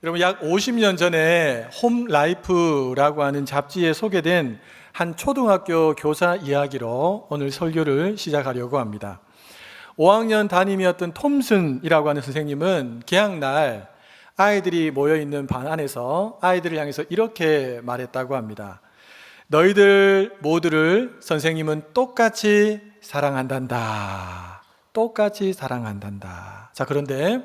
여러분, 약 50년 전에 홈라이프라고 하는 잡지에 소개된 한 초등학교 교사 이야기로 오늘 설교를 시작하려고 합니다. 5학년 담임이었던 톰슨이라고 하는 선생님은 개학날 아이들이 모여있는 반 안에서 아이들을 향해서 이렇게 말했다고 합니다. 너희들 모두를 선생님은 똑같이 사랑한단다. 똑같이 사랑한단다. 자, 그런데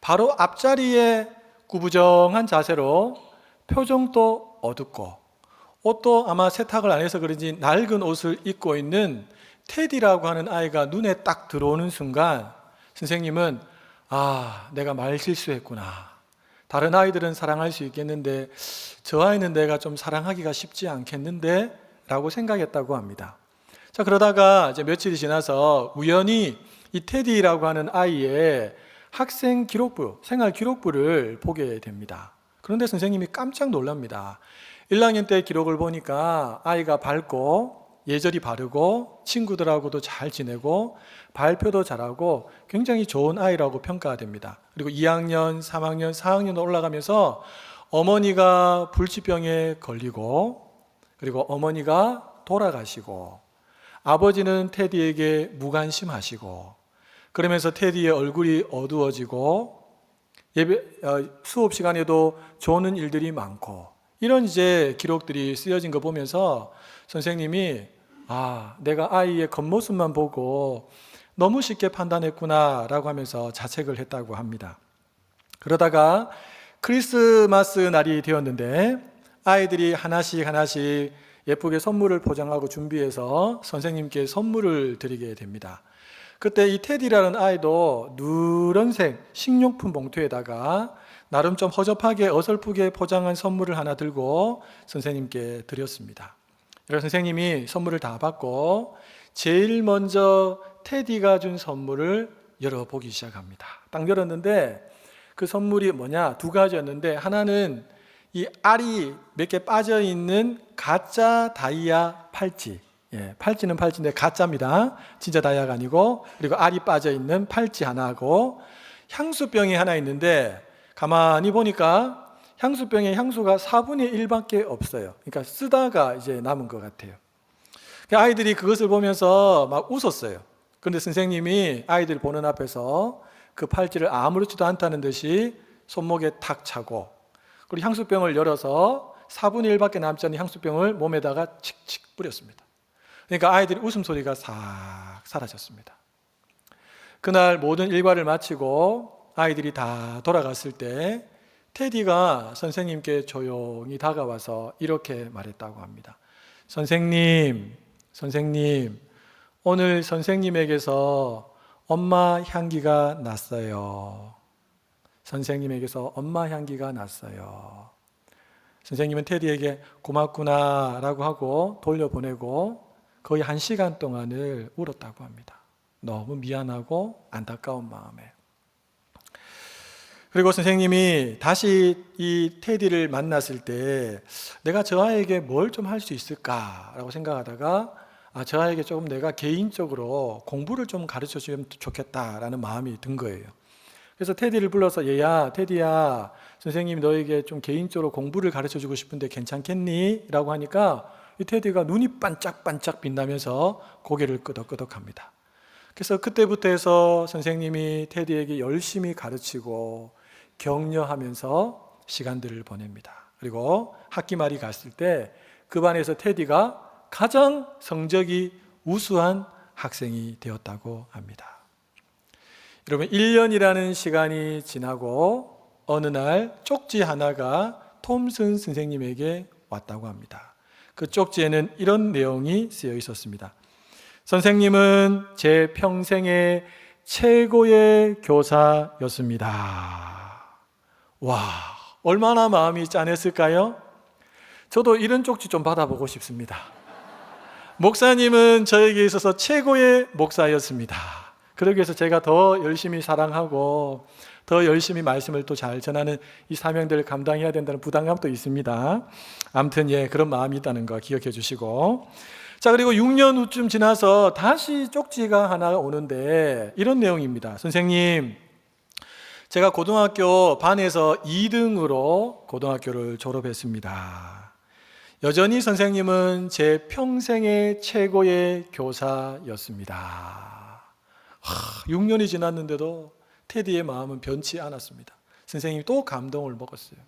바로 앞자리에 구부정한 자세로 표정도 어둡고 옷도 아마 세탁을 안 해서 그런지 낡은 옷을 입고 있는 테디라고 하는 아이가 눈에 딱 들어오는 순간 선생님은 내가 말 실수했구나. 다른 아이들은 사랑할 수 있겠는데 저 아이는 내가 좀 사랑하기가 쉽지 않겠는데 라고 생각했다고 합니다. 자, 그러다가 이제 며칠이 지나서 우연히 이 테디라고 하는 아이의 학생 기록부, 생활 기록부를 보게 됩니다. 그런데 선생님이 깜짝 놀랍니다. 1학년 때 기록을 보니까 아이가 밝고 예절이 바르고 친구들하고도 잘 지내고 발표도 잘하고 굉장히 좋은 아이라고 평가가 됩니다. 그리고 2학년, 3학년, 4학년 올라가면서 어머니가 불치병에 걸리고 그리고 어머니가 돌아가시고 아버지는 테디에게 무관심하시고 그러면서 테디의 얼굴이 어두워지고 수업 시간에도 조는 일들이 많고 이런 이제 기록들이 쓰여진 거 보면서 선생님이 내가 아이의 겉모습만 보고 너무 쉽게 판단했구나 라고 하면서 자책을 했다고 합니다. 그러다가 크리스마스 날이 되었는데 아이들이 하나씩 예쁘게 선물을 포장하고 준비해서 선생님께 선물을 드리게 됩니다. 그때 이 테디라는 아이도 누런색 식료품 봉투에다가 나름 좀 허접하게 어설프게 포장한 선물을 하나 들고 선생님께 드렸습니다. 그래서 선생님이 선물을 다 받고 제일 먼저 테디가 준 선물을 열어보기 시작합니다. 딱 열었는데 그 선물이 뭐냐? 두 가지였는데 하나는 이 알이 몇 개 빠져있는 가짜 다이아 팔찌. 팔찌는 팔찌인데 가짜입니다. 진짜 다이아가 아니고. 그리고 알이 빠져있는 팔찌 하나하고 향수병이 하나 있는데 가만히 보니까 향수병에 향수가 4분의 1밖에 없어요. 그러니까 쓰다가 이제 남은 것 같아요. 아이들이 그것을 보면서 막 웃었어요. 그런데 선생님이 아이들 보는 앞에서 그 팔찌를 아무렇지도 않다는 듯이 손목에 탁 차고 그리고 향수병을 열어서 4분의 1밖에 남지 않는 향수병을 몸에다가 칙칙 뿌렸습니다. 그러니까 아이들의 웃음소리가 싹 사라졌습니다. 그날 모든 일과를 마치고 아이들이 다 돌아갔을 때 테디가 선생님께 조용히 다가와서 이렇게 말했다고 합니다. 선생님, 오늘 선생님에게서 엄마 향기가 났어요. 선생님에게서 엄마 향기가 났어요. 선생님은 테디에게 고맙구나 라고 하고 돌려보내고 거의 1시간 동안을 울었다고 합니다. 너무 미안하고 안타까운 마음에. 그리고 선생님이 다시 이 테디를 만났을 때 내가 저 아이에게 뭘 좀 할 수 있을까라고 생각하다가 저 아이에게 조금 내가 개인적으로 공부를 좀 가르쳐 주면 좋겠다라는 마음이 든 거예요. 그래서 테디를 불러서 테디야, 선생님이 너에게 좀 개인적으로 공부를 가르쳐 주고 싶은데 괜찮겠니? 라고 하니까 이 테디가 눈이 반짝반짝 빛나면서 고개를 끄덕끄덕합니다. 그래서 그때부터 해서 선생님이 테디에게 열심히 가르치고 격려하면서 시간들을 보냅니다. 그리고 학기 말이 갔을 때 그 반에서 테디가 가장 성적이 우수한 학생이 되었다고 합니다. 여러분, 1년이라는 시간이 지나고 어느 날 쪽지 하나가 톰슨 선생님에게 왔다고 합니다. 그 쪽지에는 이런 내용이 쓰여 있었습니다. 선생님은 제 평생의 최고의 교사였습니다. 와, 얼마나 마음이 짠했을까요? 저도 이런 쪽지 좀 받아보고 싶습니다. 목사님은 저에게 있어서 최고의 목사였습니다. 그러기 위해서 제가 더 열심히 사랑하고 더 열심히 말씀을 또 잘 전하는 이 사명들을 감당해야 된다는 부담감도 있습니다. 아무튼 그런 마음이 있다는 거 기억해 주시고, 자, 그리고 6년 후쯤 지나서 다시 쪽지가 하나 오는데 이런 내용입니다. 선생님, 제가 고등학교 반에서 2등으로 고등학교를 졸업했습니다. 여전히 선생님은 제 평생의 최고의 교사였습니다. 6년이 지났는데도 테디의 마음은 변치 않았습니다. 선생님이 또 감동을 먹었어요.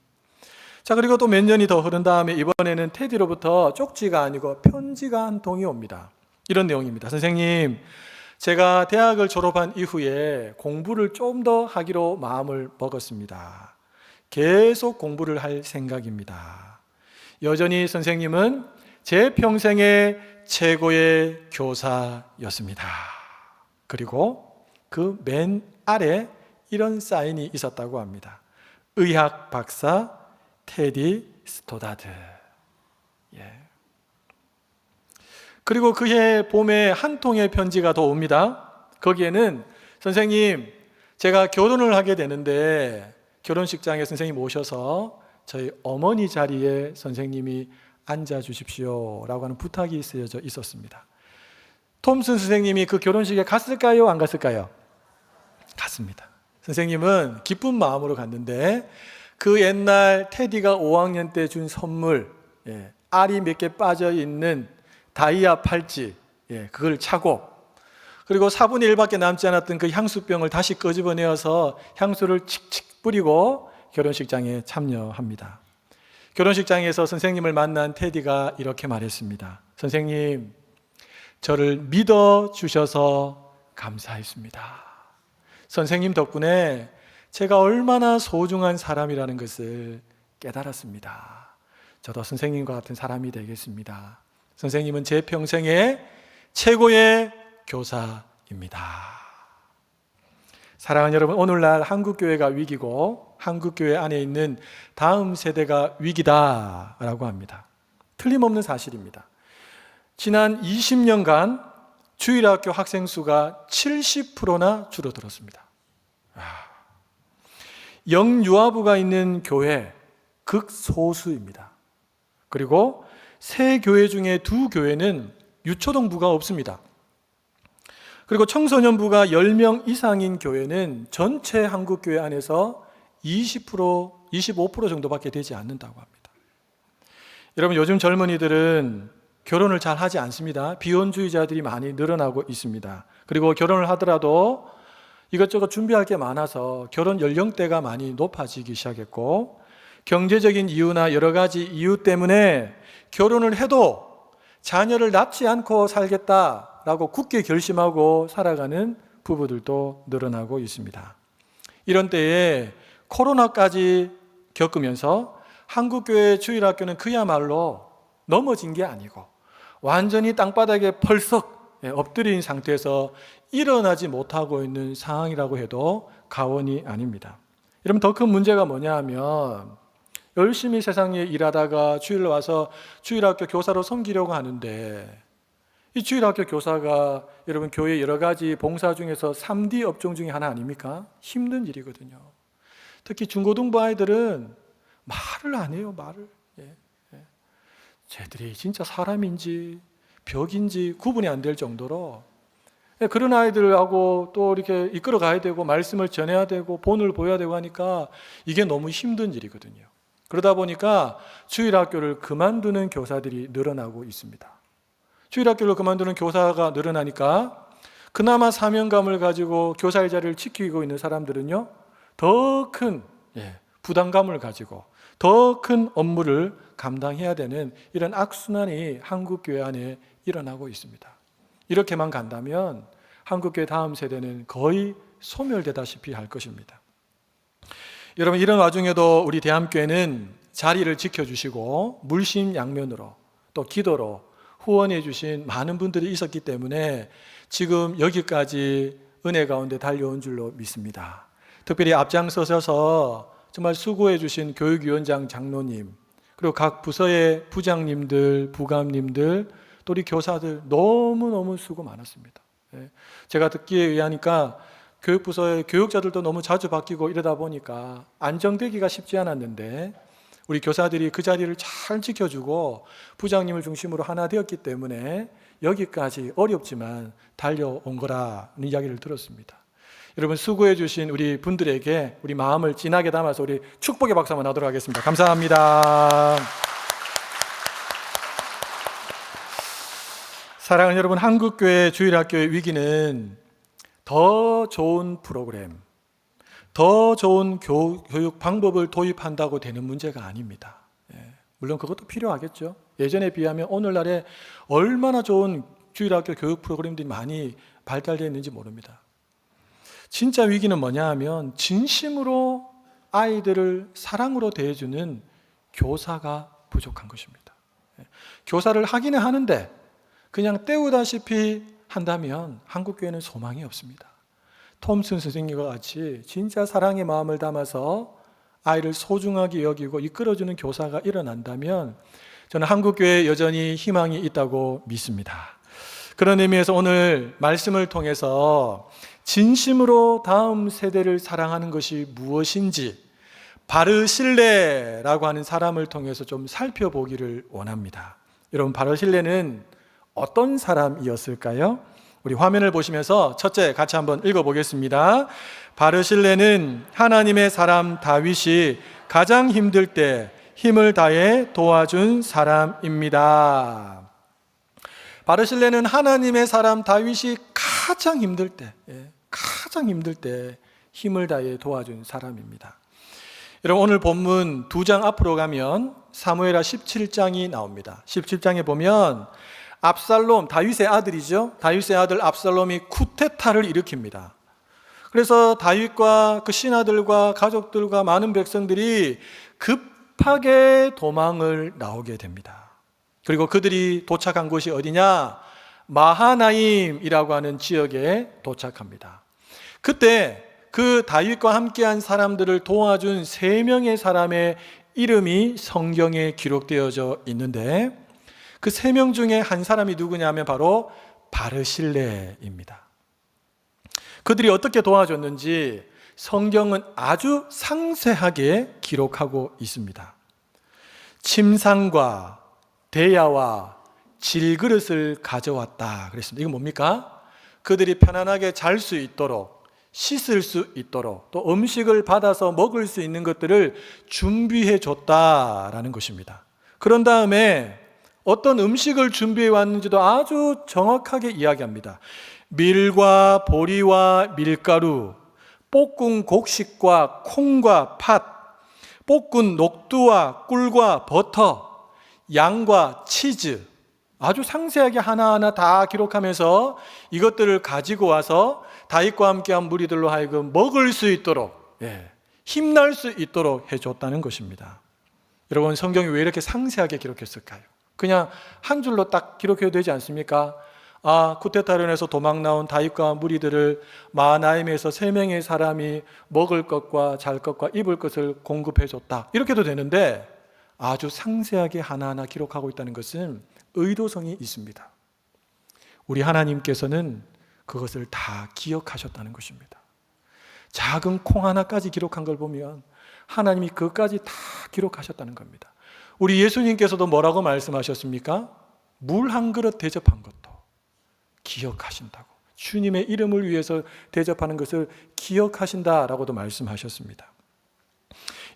자, 그리고 또 몇 년이 더 흐른 다음에 이번에는 테디로부터 쪽지가 아니고 편지가 한 통이 옵니다. 이런 내용입니다. 선생님, 제가 대학을 졸업한 이후에 공부를 좀 더 하기로 마음을 먹었습니다. 계속 공부를 할 생각입니다. 여전히 선생님은 제 평생의 최고의 교사였습니다. 그리고 그 맨 아래 이런 사인이 있었다고 합니다. 의학 박사 테디 스토다드. 그리고 그해 봄에 한 통의 편지가 더 옵니다. 거기에는 선생님, 제가 결혼을 하게 되는데 결혼식장에 선생님 오셔서 저희 어머니 자리에 선생님이 앉아 주십시오 라고 하는 부탁이 쓰여져 있었습니다. 톰슨 선생님이 그 결혼식에 갔을까요? 안 갔을까요? 갔습니다. 선생님은 기쁜 마음으로 갔는데 그 옛날 테디가 5학년 때 준 선물, 알이 몇 개 빠져 있는 다이아 팔찌, 그걸 차고, 그리고 4분의 1밖에 남지 않았던 그 향수병을 다시 끄집어내어서 향수를 칙칙 뿌리고 결혼식장에 참여합니다. 결혼식장에서 선생님을 만난 테디가 이렇게 말했습니다. 선생님, 저를 믿어주셔서 감사했습니다. 선생님 덕분에 제가 얼마나 소중한 사람이라는 것을 깨달았습니다. 저도 선생님과 같은 사람이 되겠습니다. 선생님은 제 평생의 최고의 교사입니다. 사랑하는 여러분, 오늘날 한국교회가 위기고 한국교회 안에 있는 다음 세대가 위기다라고 합니다. 틀림없는 사실입니다. 지난 20년간 주일학교 학생 수가 70%나 줄어들었습니다. 영유아부가 있는 교회 극소수입니다. 그리고 세 교회 중에 2교회는 유초등부가 없습니다. 그리고 청소년부가 10명 이상인 교회는 전체 한국교회 안에서 20%, 25% 정도밖에 되지 않는다고 합니다. 여러분, 요즘 젊은이들은 결혼을 잘 하지 않습니다. 비혼주의자들이 많이 늘어나고 있습니다. 그리고 결혼을 하더라도 이것저것 준비할 게 많아서 결혼 연령대가 많이 높아지기 시작했고, 경제적인 이유나 여러 가지 이유 때문에 결혼을 해도 자녀를 낳지 않고 살겠다라고 굳게 결심하고 살아가는 부부들도 늘어나고 있습니다. 이런 때에 코로나까지 겪으면서 한국교회 주일학교는 그야말로 넘어진 게 아니고 완전히 땅바닥에 펄썩 엎드린 상태에서 일어나지 못하고 있는 상황이라고 해도 과언이 아닙니다. 여러분, 더 큰 문제가 뭐냐 하면 열심히 세상에 일하다가 주일로 와서 주일학교 교사로 섬기려고 하는데 이 주일학교 교사가 여러분 교회 여러 가지 봉사 중에서 3D 업종 중에 하나 아닙니까? 힘든 일이거든요. 특히 중고등부 아이들은 말을 안 해요. 말을. 쟤들이 진짜 사람인지 벽인지 구분이 안 될 정도로 그런 아이들하고 또 이렇게 이끌어 가야 되고 말씀을 전해야 되고 본을 보여야 되고 하니까 이게 너무 힘든 일이거든요. 그러다 보니까 주일학교를 그만두는 교사들이 늘어나고 있습니다. 주일학교를 그만두는 교사가 늘어나니까 그나마 사명감을 가지고 교사의 자리를 지키고 있는 사람들은요, 더 큰 부담감을 가지고 더 큰 업무를 감당해야 되는 이런 악순환이 한국교회 안에 일어나고 있습니다. 이렇게만 간다면 한국교회 다음 세대는 거의 소멸되다시피 할 것입니다. 여러분, 이런 와중에도 우리 대함교회는 자리를 지켜주시고 물심양면으로 또 기도로 후원해 주신 많은 분들이 있었기 때문에 지금 여기까지 은혜 가운데 달려온 줄로 믿습니다. 특별히 앞장서셔서 정말 수고해 주신 교육위원장 장로님, 그리고 각 부서의 부장님들, 부감님들, 또 우리 교사들 너무너무 수고 많았습니다. 제가 듣기에 의하니까 교육부서의 교육자들도 너무 자주 바뀌고 이러다 보니까 안정되기가 쉽지 않았는데 우리 교사들이 그 자리를 잘 지켜주고 부장님을 중심으로 하나 되었기 때문에 여기까지 어렵지만 달려온 거라는 이야기를 들었습니다. 여러분 수고해 주신 우리 분들에게 우리 마음을 진하게 담아서 우리 축복의 박수 한번 하도록 하겠습니다. 감사합니다. 사랑하는 여러분, 한국교회 주일학교의 위기는 더 좋은 프로그램, 더 좋은 교육 방법을 도입한다고 되는 문제가 아닙니다. 물론 그것도 필요하겠죠. 예전에 비하면 오늘날에 얼마나 좋은 주일학교 교육 프로그램들이 많이 발달되어 있는지 모릅니다. 진짜 위기는 뭐냐 하면 진심으로 아이들을 사랑으로 대해주는 교사가 부족한 것입니다. 교사를 하기는 하는데 그냥 때우다시피 한다면 한국교회는 소망이 없습니다. 톰슨 선생님과 같이 진짜 사랑의 마음을 담아서 아이를 소중하게 여기고 이끌어주는 교사가 일어난다면 저는 한국교회에 여전히 희망이 있다고 믿습니다. 그런 의미에서 오늘 말씀을 통해서 진심으로 다음 세대를 사랑하는 것이 무엇인지 바르실레라고 하는 사람을 통해서 좀 살펴보기를 원합니다. 여러분, 바르실레는 어떤 사람이었을까요? 우리 화면을 보시면서 첫째 같이 한번 읽어보겠습니다. 바르실레는 하나님의 사람 다윗이 가장 힘들 때 힘을 다해 도와준 사람입니다. 바르실레는 하나님의 사람 다윗이 가장 힘들 때 힘을 다해 도와준 사람입니다. 여러분, 오늘 본문 2장 앞으로 가면 사무엘하 17장이 나옵니다. 17장에 보면 압살롬, 다윗의 아들이죠. 다윗의 아들 압살롬이 쿠데타를 일으킵니다. 그래서 다윗과 그 신하들과 가족들과 많은 백성들이 급하게 도망을 나오게 됩니다. 그리고 그들이 도착한 곳이 어디냐? 마하나임이라고 하는 지역에 도착합니다. 그때 그 다윗과 함께한 사람들을 도와준 3명의 사람의 이름이 성경에 기록되어져 있는데 그 3명 중에 한 사람이 누구냐면 바로 바르실레입니다. 그들이 어떻게 도와줬는지 성경은 아주 상세하게 기록하고 있습니다. 침상과 대야와 질그릇을 가져왔다 그랬습니다. 이건 뭡니까? 그들이 편안하게 잘 수 있도록, 씻을 수 있도록, 또 음식을 받아서 먹을 수 있는 것들을 준비해 줬다라는 것입니다. 그런 다음에 어떤 음식을 준비해 왔는지도 아주 정확하게 이야기합니다. 밀과 보리와 밀가루, 볶은 곡식과 콩과 팥, 볶은 녹두와 꿀과 버터, 양과 치즈, 아주 상세하게 하나하나 다 기록하면서 이것들을 가지고 와서 다윗과 함께한 무리들로 하여금 먹을 수 있도록, 힘날 수 있도록 해줬다는 것입니다. 여러분, 성경이 왜 이렇게 상세하게 기록했을까요? 그냥 한 줄로 딱 기록해도 되지 않습니까? 쿠데타를 인해서 도망 나온 다윗과 무리들을 마하나임에서 3명의 사람이 먹을 것과 잘 것과 입을 것을 공급해 줬다, 이렇게도 되는데 아주 상세하게 하나하나 기록하고 있다는 것은 의도성이 있습니다. 우리 하나님께서는 그것을 다 기억하셨다는 것입니다. 작은 콩 하나까지 기록한 걸 보면 하나님이 그것까지 다 기록하셨다는 겁니다. 우리 예수님께서도 뭐라고 말씀하셨습니까? 물 한 그릇 대접한 것도 기억하신다고, 주님의 이름을 위해서 대접하는 것을 기억하신다라고도 말씀하셨습니다.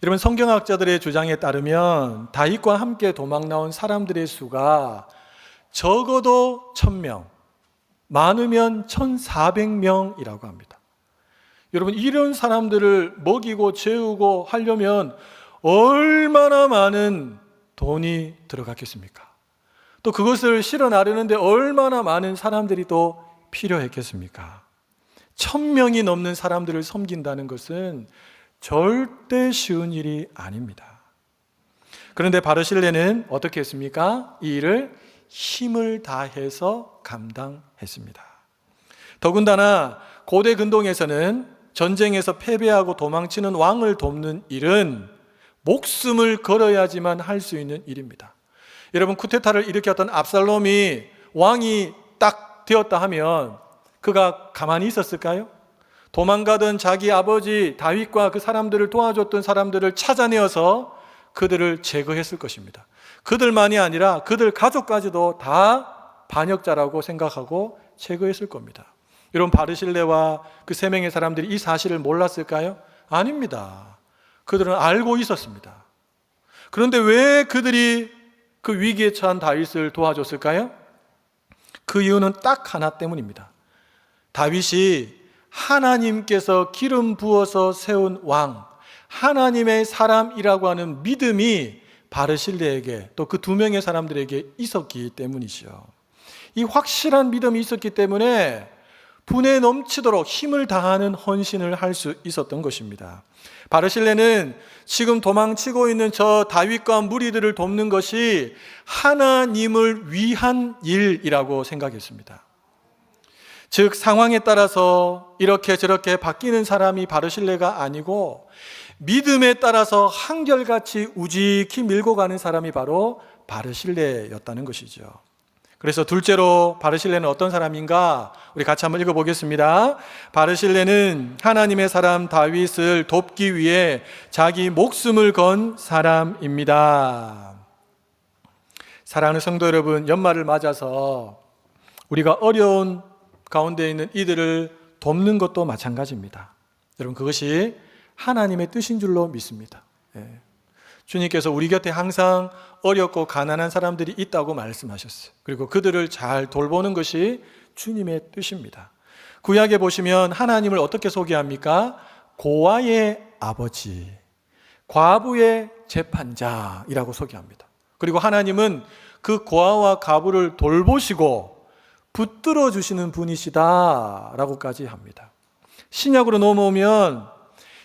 여러분, 성경학자들의 주장에 따르면 다윗과 함께 도망 나온 사람들의 수가 적어도 1000명, 많으면 1400명이라고 합니다. 여러분, 이런 사람들을 먹이고 재우고 하려면 얼마나 많은 돈이 들어갔겠습니까? 또 그것을 실어 나르는데 얼마나 많은 사람들이 또 필요했겠습니까? 1000명이 넘는 사람들을 섬긴다는 것은 절대 쉬운 일이 아닙니다. 그런데 바르실레는 어떻게 했습니까? 이 일을 힘을 다해서 감당했습니다. 더군다나 고대 근동에서는 전쟁에서 패배하고 도망치는 왕을 돕는 일은 목숨을 걸어야지만 할 수 있는 일입니다. 여러분, 쿠데타를 일으켰던 압살롬이 왕이 딱 되었다 하면 그가 가만히 있었을까요? 도망가던 자기 아버지 다윗과 그 사람들을 도와줬던 사람들을 찾아내어서 그들을 제거했을 것입니다. 그들만이 아니라 그들 가족까지도 다 반역자라고 생각하고 제거했을 겁니다. 여러분, 바르실레와 그 세 명의 사람들이 이 사실을 몰랐을까요? 아닙니다. 그들은 알고 있었습니다. 그런데 왜 그들이 그 위기에 처한 다윗을 도와줬을까요? 그 이유는 딱 하나 때문입니다. 다윗이 하나님께서 기름 부어서 세운 왕, 하나님의 사람이라고 하는 믿음이 바르실레에게, 또 그 두 명의 사람들에게 있었기 때문이죠. 이 확실한 믿음이 있었기 때문에 분에 넘치도록 힘을 다하는 헌신을 할 수 있었던 것입니다. 바르실레는 지금 도망치고 있는 저 다윗과 무리들을 돕는 것이 하나님을 위한 일이라고 생각했습니다. 즉, 상황에 따라서 이렇게 저렇게 바뀌는 사람이 바르실레가 아니고 믿음에 따라서 한결같이 우직히 밀고 가는 사람이 바로 바르실레였다는 것이죠. 그래서 둘째로 바르실레는 어떤 사람인가? 우리 같이 한번 읽어보겠습니다. 바르실레는 하나님의 사람 다윗을 돕기 위해 자기 목숨을 건 사람입니다. 사랑하는 성도 여러분, 연말을 맞아서 우리가 어려운 가운데 있는 이들을 돕는 것도 마찬가지입니다. 여러분, 그것이 하나님의 뜻인 줄로 믿습니다. 주님께서 우리 곁에 항상 어렵고 가난한 사람들이 있다고 말씀하셨어요. 그리고 그들을 잘 돌보는 것이 주님의 뜻입니다. 구약에 보시면 하나님을 어떻게 소개합니까? 고아의 아버지, 과부의 재판자이라고 소개합니다. 그리고 하나님은 그 고아와 과부를 돌보시고 붙들어 주시는 분이시다라고까지 합니다. 신약으로 넘어오면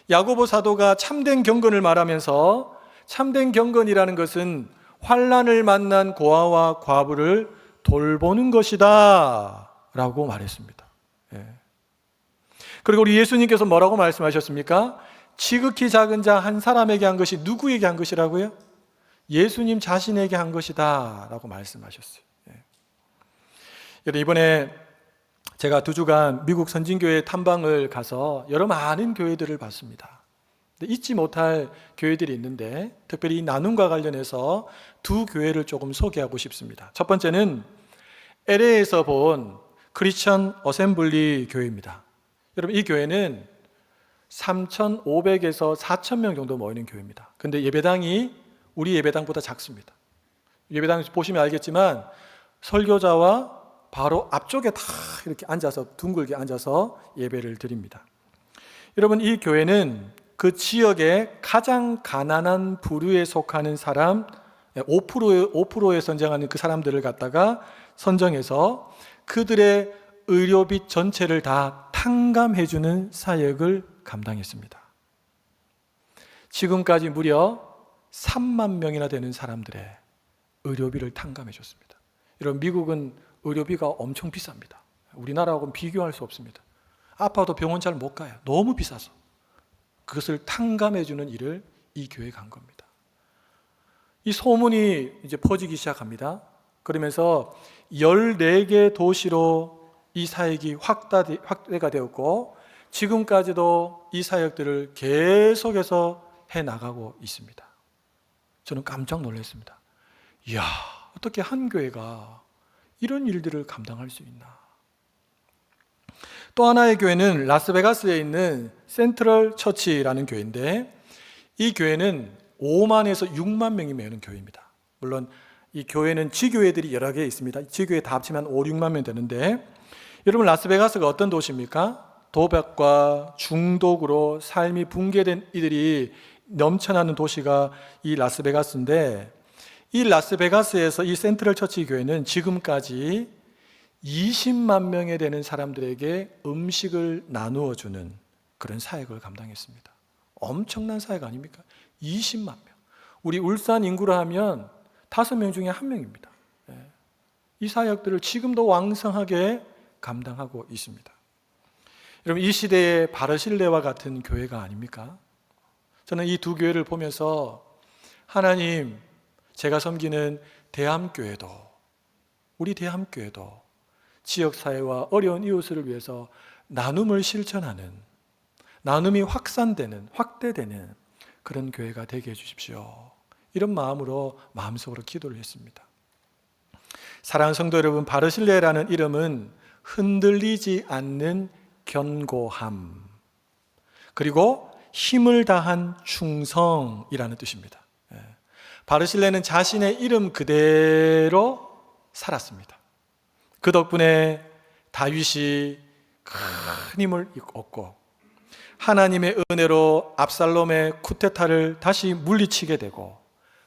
야고보 사도가 참된 경건을 말하면서 참된 경건이라는 것은 환난을 만난 고아와 과부를 돌보는 것이다 라고 말했습니다. 그리고 우리 예수님께서 뭐라고 말씀하셨습니까? 지극히 작은 자 한 사람에게 한 것이 누구에게 한 것이라고요? 예수님 자신에게 한 것이다 라고 말씀하셨어요. 여러분, 이번에 제가 2주간 미국 선진교회 탐방을 가서 여러 많은 교회들을 봤습니다. 잊지 못할 교회들이 있는데 특별히 이 나눔과 관련해서 두 교회를 조금 소개하고 싶습니다. 첫 번째는 LA에서 본 크리스천 어셈블리 교회입니다. 여러분, 이 교회는 3,500에서 4,000명 정도 모이는 교회입니다. 근데 예배당이 우리 예배당보다 작습니다. 예배당 보시면 알겠지만 설교자와 바로 앞쪽에 다 이렇게 앉아서 둥글게 앉아서 예배를 드립니다. 여러분, 이 교회는 그 지역의 가장 가난한 부류에 속하는 사람 5%에 선정하는 그 사람들을 갖다가 선정해서 그들의 의료비 전체를 다 탕감해주는 사역을 감당했습니다. 지금까지 무려 3만 명이나 되는 사람들의 의료비를 탕감해줬습니다. 여러분, 미국은 의료비가 엄청 비쌉니다. 우리나라하고는 비교할 수 없습니다. 아파도 병원 잘 못 가요. 너무 비싸서. 그것을 탕감해주는 일을 이 교회에 간 겁니다. 이 소문이 이제 퍼지기 시작합니다. 그러면서 14개 도시로 이 사역이 확대가 되었고 지금까지도 이 사역들을 계속해서 해나가고 있습니다. 저는 깜짝 놀랐습니다. 이야, 어떻게 한 교회가 이런 일들을 감당할 수 있나. 또 하나의 교회는 라스베가스에 있는 센트럴 처치라는 교회인데 이 교회는 5만에서 6만 명이 모이는 교회입니다. 물론 이 교회는 지교회들이 여러 개 있습니다. 지교회 다 합치면 5, 6만 명 되는데 여러분, 라스베가스가 어떤 도시입니까? 도박과 중독으로 삶이 붕괴된 이들이 넘쳐나는 도시가 이 라스베가스인데 이 라스베가스에서 이 센트럴 처치 교회는 지금까지 20만 명에 되는 사람들에게 음식을 나누어 주는 그런 사역을 감당했습니다. 엄청난 사역 아닙니까? 20만 명. 우리 울산 인구로 하면 5명 중에 1명입니다. 이 사역들을 지금도 왕성하게 감당하고 있습니다. 여러분, 이 시대의 바르실레와 같은 교회가 아닙니까? 저는 이 두 교회를 보면서 하나님, 제가 섬기는 대함교회도, 우리 대함교회도 지역사회와 어려운 이웃을 위해서 나눔을 실천하는, 나눔이 확산되는, 확대되는 그런 교회가 되게 해주십시오. 이런 마음으로 마음속으로 기도를 했습니다. 사랑하는 성도 여러분, 바르실레라는 이름은 흔들리지 않는 견고함, 그리고 힘을 다한 충성이라는 뜻입니다. 바르실레는 자신의 이름 그대로 살았습니다. 그 덕분에 다윗이 큰 힘을 얻고 하나님의 은혜로 압살롬의 쿠데타를 다시 물리치게 되고,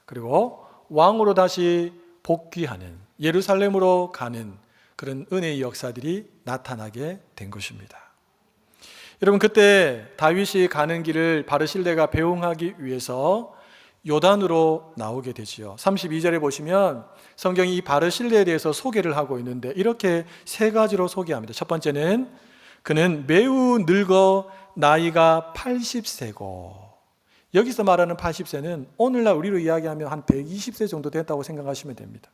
그리고 왕으로 다시 복귀하는, 예루살렘으로 가는 그런 은혜의 역사들이 나타나게 된 것입니다. 여러분, 그때 다윗이 가는 길을 바르실레가 배웅하기 위해서 요단으로 나오게 되지요. 32절에 보시면 성경이 이 바르실레에 대해서 소개를 하고 있는데 이렇게 세 가지로 소개합니다. 첫 번째는 그는 매우 늙어 나이가 80세고, 여기서 말하는 80세는 오늘날 우리로 이야기하면 한 120세 정도 됐다고 생각하시면 됩니다.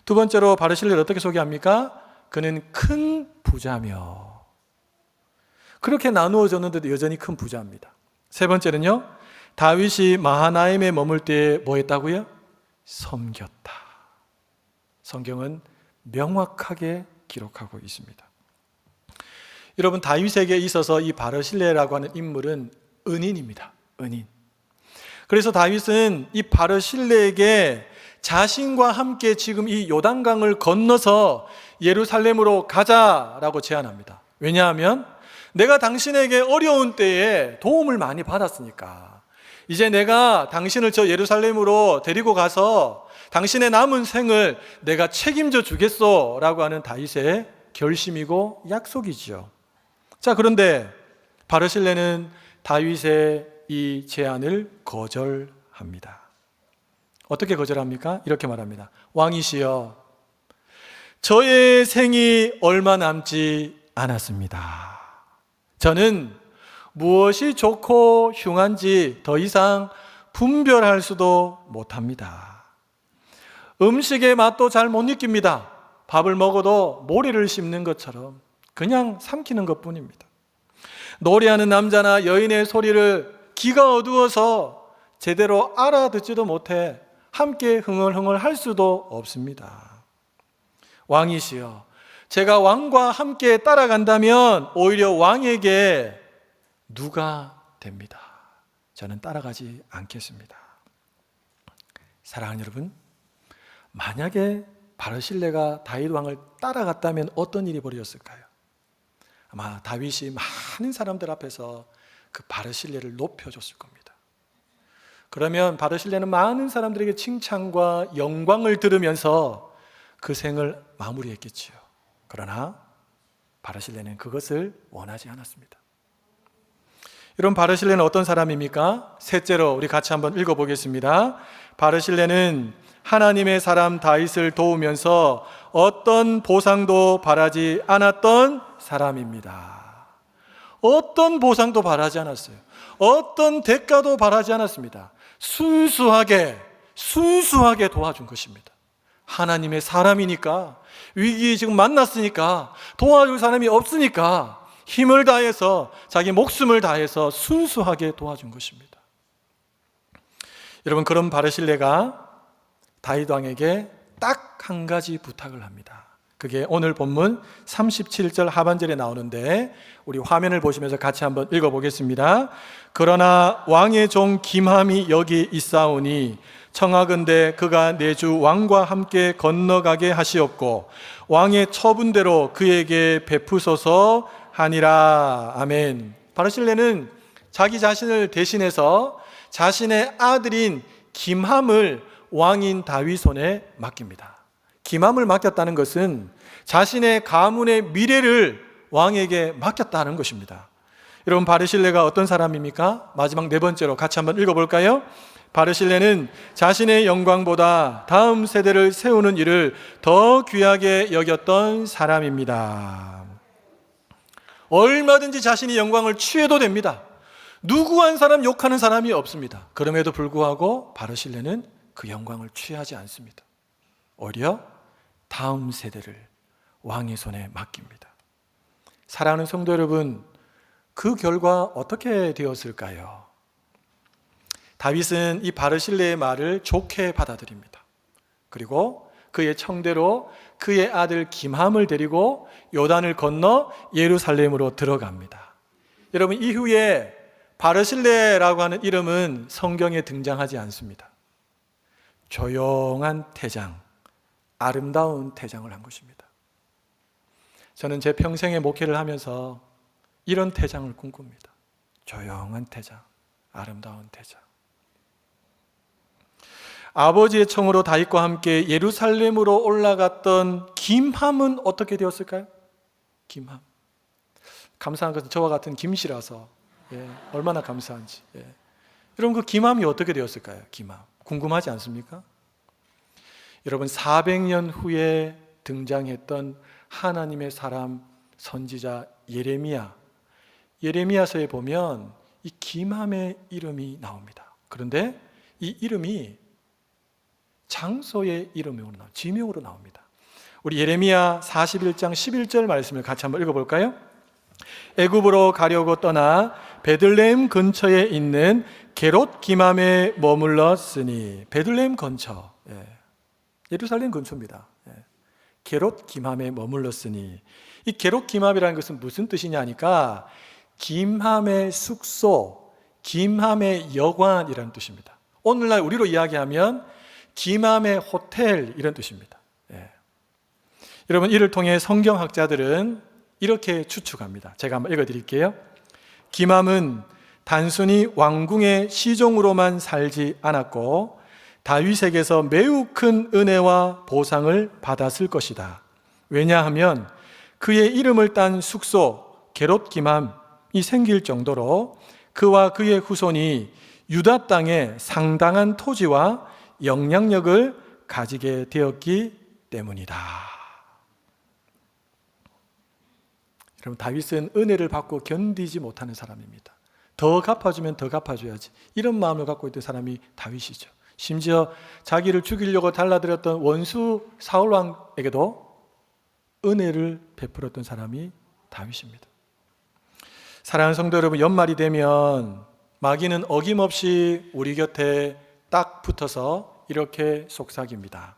두 번째로 바르실레를 어떻게 소개합니까? 그는 큰 부자며, 그렇게 나누어졌는데도 여전히 큰 부자입니다. 세 번째는요, 다윗이 마하나임에 머물 때 뭐 했다고요? 섬겼다. 성경은 명확하게 기록하고 있습니다. 여러분, 다윗에게 있어서 이 바르실레라고 하는 인물은 은인입니다. 은인. 그래서 다윗은 이 바르실레에게 자신과 함께 지금 이 요단강을 건너서 예루살렘으로 가자라고 제안합니다. 왜냐하면 내가 당신에게 어려운 때에 도움을 많이 받았으니까 이제 내가 당신을 저 예루살렘으로 데리고 가서 당신의 남은 생을 내가 책임져 주겠소 라고 하는 다윗의 결심이고 약속이지요. 자, 그런데 바르실레는 다윗의 이 제안을 거절합니다. 어떻게 거절합니까? 이렇게 말합니다. 왕이시여, 저의 생이 얼마 남지 않았습니다. 저는 무엇이 좋고 흉한지 더 이상 분별할 수도 못합니다. 음식의 맛도 잘 못 느낍니다. 밥을 먹어도 모래를 씹는 것처럼 그냥 삼키는 것뿐입니다. 노래하는 남자나 여인의 소리를 귀가 어두워서 제대로 알아듣지도 못해 함께 흥얼흥얼 할 수도 없습니다. 왕이시여, 제가 왕과 함께 따라간다면 오히려 왕에게 누가 됩니다. 저는 따라가지 않겠습니다. 사랑하는 여러분, 만약에 바르실레가 다윗 왕을 따라갔다면 어떤 일이 벌어졌을까요? 아마 다윗이 많은 사람들 앞에서 그 바르실레를 높여줬을 겁니다. 그러면 바르실레는 많은 사람들에게 칭찬과 영광을 들으면서 그 생을 마무리했겠지요. 그러나 바르실레는 그것을 원하지 않았습니다. 여러분, 바르실레는 어떤 사람입니까? 셋째로 우리 같이 한번 읽어보겠습니다. 바르실레는 하나님의 사람 다윗을 도우면서 어떤 보상도 바라지 않았던 사람입니다. 어떤 보상도 바라지 않았어요. 어떤 대가도 바라지 않았습니다. 순수하게 도와준 것입니다. 하나님의 사람이니까, 위기 지금 만났으니까, 도와줄 사람이 없으니까 힘을 다해서, 자기 목숨을 다해서 순수하게 도와준 것입니다. 여러분, 그런 바르실레가 다윗 왕에게 딱 한 가지 부탁을 합니다. 그게 오늘 본문 37절 하반절에 나오는데 우리 화면을 보시면서 같이 한번 읽어보겠습니다. 그러나 왕의 종 김함이 여기 있사오니 청하건대 그가 내 주 왕과 함께 건너가게 하시옵고 왕의 처분대로 그에게 베푸소서 하니라. 아멘. 바르실레는 자기 자신을 대신해서 자신의 아들인 김함을 왕인 다윗 손에 맡깁니다. 김함을 맡겼다는 것은 자신의 가문의 미래를 왕에게 맡겼다는 것입니다. 여러분, 바르실레가 어떤 사람입니까? 마지막 네 번째로 같이 한번 읽어볼까요? 바르실레는 자신의 영광보다 다음 세대를 세우는 일을 더 귀하게 여겼던 사람입니다. 얼마든지 자신이 영광을 취해도 됩니다. 누구 한 사람 욕하는 사람이 없습니다. 그럼에도 불구하고 바르실레는 그 영광을 취하지 않습니다. 오히려 다음 세대를 왕의 손에 맡깁니다. 사랑하는 성도 여러분, 그 결과 어떻게 되었을까요? 다윗은 이 바르실레의 말을 좋게 받아들입니다. 그리고 그의 청대로 그의 아들 김함을 데리고 요단을 건너 예루살렘으로 들어갑니다. 여러분, 이후에 바르실레라고 하는 이름은 성경에 등장하지 않습니다. 조용한 태장, 아름다운 태장을 한 것입니다. 저는 제 평생의 목회를 하면서 이런 태장을 꿈꿉니다. 조용한 태장, 아름다운 태장. 아버지의 청으로 다윗과 함께 예루살렘으로 올라갔던 김함은 어떻게 되었을까요? 김함. 감사한 것은 저와 같은 김씨라서 얼마나 감사한지. 여러분, 그 김함이 어떻게 되었을까요? 김함. 궁금하지 않습니까? 여러분, 400년 후에 등장했던 하나님의 사람 선지자 예레미야서에 보면 이 김함의 이름이 나옵니다. 그런데 이 이름이 장소의 이름으로 지명으로 나옵니다. 우리 예레미야 41장 11절 말씀을 같이 한번 읽어볼까요? 애굽으로 가려고 떠나 베들레헴 근처에 있는 게롯 기맘에 머물렀으니, 베들레헴 근처, 예루살렘 근처입니다. 게롯 기맘에 머물렀으니, 이 게롯 기맘이라는 것은 무슨 뜻이냐 하니까 김함의 숙소, 김함의 여관이라는 뜻입니다. 오늘날 우리로 이야기하면 김함의 호텔, 이런 뜻입니다. 여러분, 이를 통해 성경학자들은 이렇게 추측합니다. 제가 한번 읽어드릴게요. 김함은 단순히 왕궁의 시종으로만 살지 않았고 다윗에게서 매우 큰 은혜와 보상을 받았을 것이다. 왜냐하면 그의 이름을 딴 숙소 게롯 김함이 생길 정도로 그와 그의 후손이 유다 땅에 상당한 토지와 영향력을 가지게 되었기 때문이다. 여러분, 다윗은 은혜를 받고 견디지 못하는 사람입니다. 더 갚아주면 더 갚아줘야지, 이런 마음을 갖고 있던 사람이 다윗이죠. 심지어 자기를 죽이려고 달라들었던 원수 사울왕에게도 은혜를 베풀었던 사람이 다윗입니다. 사랑하는 성도 여러분, 연말이 되면 마귀는 어김없이 우리 곁에 딱 붙어서 이렇게 속삭입니다.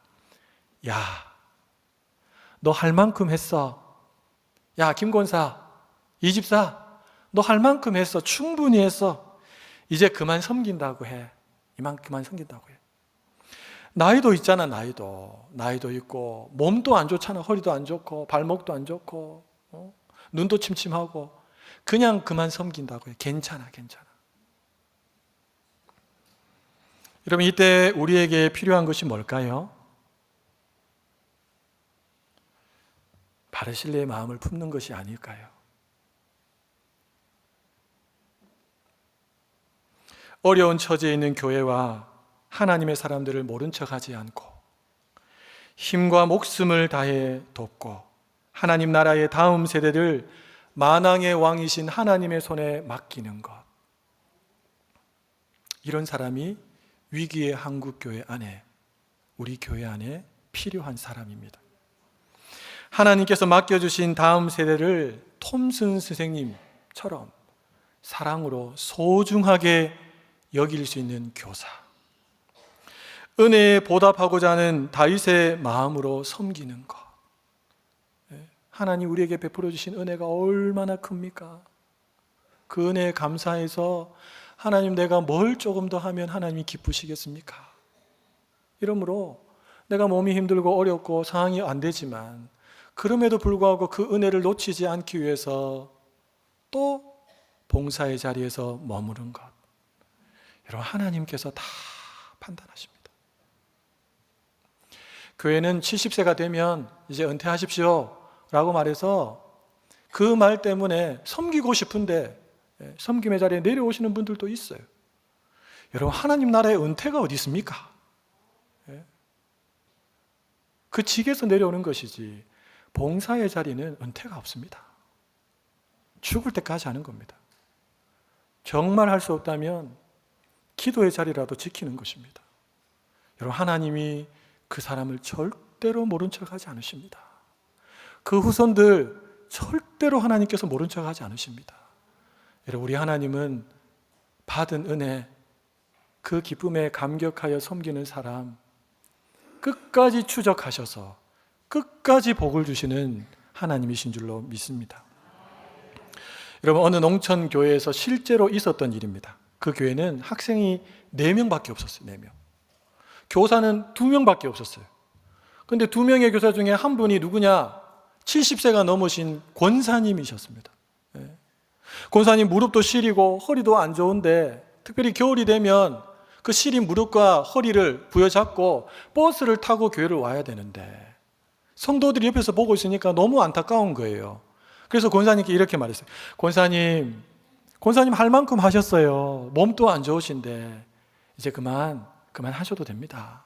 야, 너 할 만큼 했어. 야, 김권사, 이 집사, 너 할 만큼 했어. 충분히 했어. 이제 그만 섬긴다고 해. 이만 그만 섬긴다고 해. 나이도 있잖아. 나이도 있고 몸도 안 좋잖아. 허리도 안 좋고 발목도 안 좋고 눈도 침침하고 그냥 그만 섬긴다고 해. 괜찮아. 여러분, 이때 우리에게 필요한 것이 뭘까요? 바르실레의 마음을 품는 것이 아닐까요? 어려운 처지에 있는 교회와 하나님의 사람들을 모른 척하지 않고 힘과 목숨을 다해 돕고 하나님 나라의 다음 세대를 만왕의 왕이신 하나님의 손에 맡기는 것, 이런 사람이 위기의 한국교회 안에, 우리 교회 안에 필요한 사람입니다. 하나님께서 맡겨주신 다음 세대를 톰슨 선생님처럼 사랑으로 소중하게 여길 수 있는 교사, 은혜에 보답하고자 하는 다윗의 마음으로 섬기는 것. 하나님 우리에게 베풀어 주신 은혜가 얼마나 큽니까? 그 은혜에 감사해서 하나님, 내가 뭘 조금 더 하면 하나님이 기쁘시겠습니까? 이러므로 내가 몸이 힘들고 어렵고 상황이 안 되지만 그럼에도 불구하고 그 은혜를 놓치지 않기 위해서 또 봉사의 자리에서 머무른 것. 여러분, 하나님께서 다 판단하십니다. 교회는 70세가 되면 이제 은퇴하십시오 라고 말해서 그 말 때문에 섬기고 싶은데 섬김의 자리에 내려오시는 분들도 있어요. 여러분, 하나님 나라의 은퇴가 어디 있습니까? 그 직에서 내려오는 것이지 봉사의 자리는 은퇴가 없습니다. 죽을 때까지 하는 겁니다. 정말 할 수 없다면 기도의 자리라도 지키는 것입니다. 여러분, 하나님이 그 사람을 절대로 모른 척하지 않으십니다. 그 후손들 절대로 하나님께서 모른 척하지 않으십니다. 여러분, 우리 하나님은 받은 은혜, 그 기쁨에 감격하여 섬기는 사람, 끝까지 추적하셔서 끝까지 복을 주시는 하나님이신 줄로 믿습니다. 여러분, 어느 농촌 교회에서 실제로 있었던 일입니다. 그 교회는 학생이 4명밖에 없었어요. 4명. 교사는 2명밖에 없었어요. 그런데 2명의 교사 중에 한 분이 누구냐? 70세가 넘으신 권사님이셨습니다. 권사님 무릎도 시리고 허리도 안 좋은데 특별히 겨울이 되면 그 시린 무릎과 허리를 부여잡고 버스를 타고 교회를 와야 되는데 성도들이 옆에서 보고 있으니까 너무 안타까운 거예요. 그래서 권사님께 이렇게 말했어요. 권사님 할 만큼 하셨어요. 몸도 안 좋으신데 이제 그만 하셔도 됩니다.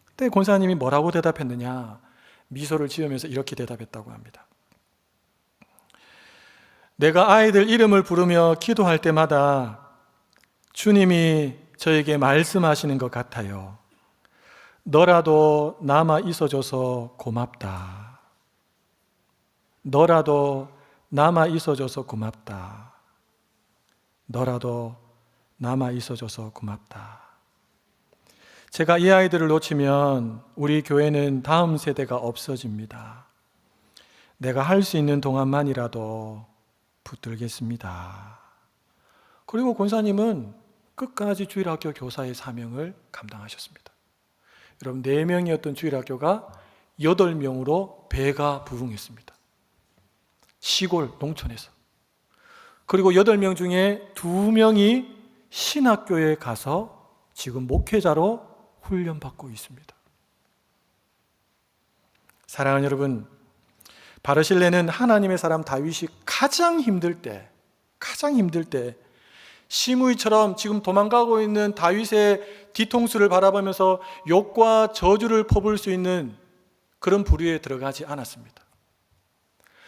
그때 권사님이 뭐라고 대답했느냐? 미소를 지으면서 이렇게 대답했다고 합니다. 내가 아이들 이름을 부르며 기도할 때마다 주님이 저에게 말씀하시는 것 같아요. 너라도 남아 있어줘서 고맙다. 너라도 남아 있어줘서 고맙다. 너라도 남아 있어줘서 고맙다. 제가 이 아이들을 놓치면 우리 교회는 다음 세대가 없어집니다. 내가 할 수 있는 동안만이라도 붙들겠습니다. 그리고 권사님은 끝까지 주일학교 교사의 사명을 감당하셨습니다. 여러분, 4명이었던 주일학교가 8명으로 배가 부흥했습니다. 시골 농촌에서. 그리고 8명 중에 2명이 신학교에 가서 지금 목회자로 훈련받고 있습니다. 사랑하는 여러분, 바르실레는 하나님의 사람 다윗이 가장 힘들 때 시므이처럼 지금 도망가고 있는 다윗의 뒤통수를 바라보면서 욕과 저주를 퍼부을 수 있는 그런 부류에 들어가지 않았습니다.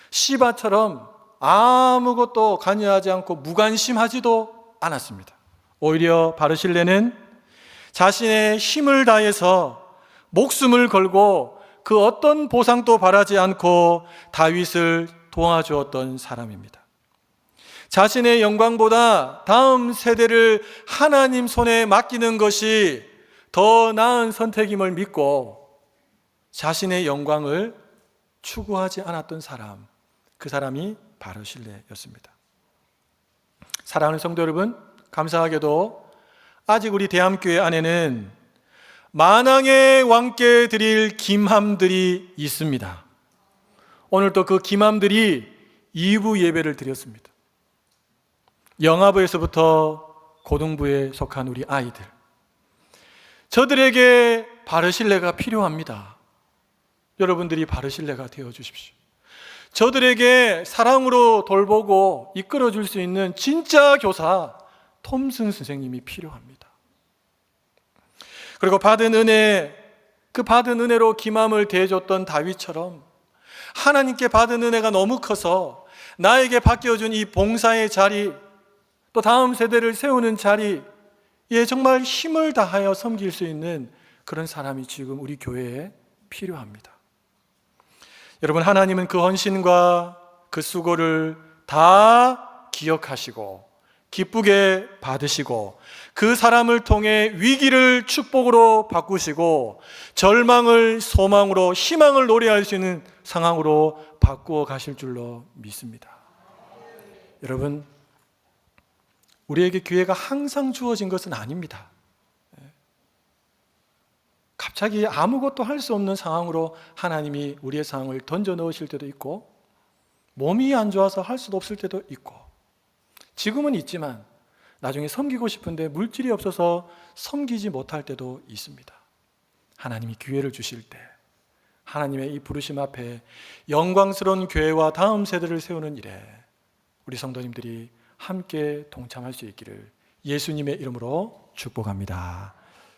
시바처럼 아무것도 관여하지 않고 무관심하지도 않았습니다. 오히려 바르실레는 자신의 힘을 다해서 목숨을 걸고 그 어떤 보상도 바라지 않고 다윗을 도와주었던 사람입니다. 자신의 영광보다 다음 세대를 하나님 손에 맡기는 것이 더 나은 선택임을 믿고 자신의 영광을 추구하지 않았던 사람, 그 사람이 바르실레였습니다. 사랑하는 성도 여러분, 감사하게도 아직 우리 대함교회 안에는 만왕의 왕께 드릴 김함들이 있습니다. 오늘 또 그 김함들이 2부 예배를 드렸습니다. 영아부에서부터 고등부에 속한 우리 아이들, 저들에게 바르실레가 필요합니다. 여러분들이 바르실레가 되어주십시오. 저들에게 사랑으로 돌보고 이끌어줄 수 있는 진짜 교사 톰슨 선생님이 필요합니다. 그리고 받은 은혜로 기맘을 대해줬던 다윗처럼 하나님께 받은 은혜가 너무 커서 나에게 맡겨준 이 봉사의 자리, 또 다음 세대를 세우는 자리에 정말 힘을 다하여 섬길 수 있는 그런 사람이 지금 우리 교회에 필요합니다. 여러분, 하나님은 그 헌신과 그 수고를 다 기억하시고 기쁘게 받으시고 그 사람을 통해 위기를 축복으로 바꾸시고 절망을 소망으로, 희망을 노래할 수 있는 상황으로 바꾸어 가실 줄로 믿습니다. 여러분, 우리에게 기회가 항상 주어진 것은 아닙니다. 갑자기 아무것도 할 수 없는 상황으로 하나님이 우리의 상황을 던져 넣으실 때도 있고, 몸이 안 좋아서 할 수도 없을 때도 있고, 지금은 있지만 나중에 섬기고 싶은데 물질이 없어서 섬기지 못할 때도 있습니다. 하나님이 기회를 주실 때 하나님의 이 부르심 앞에 영광스러운 교회와 다음 세대를 세우는 일에 우리 성도님들이 함께 동참할 수 있기를 예수님의 이름으로 축복합니다.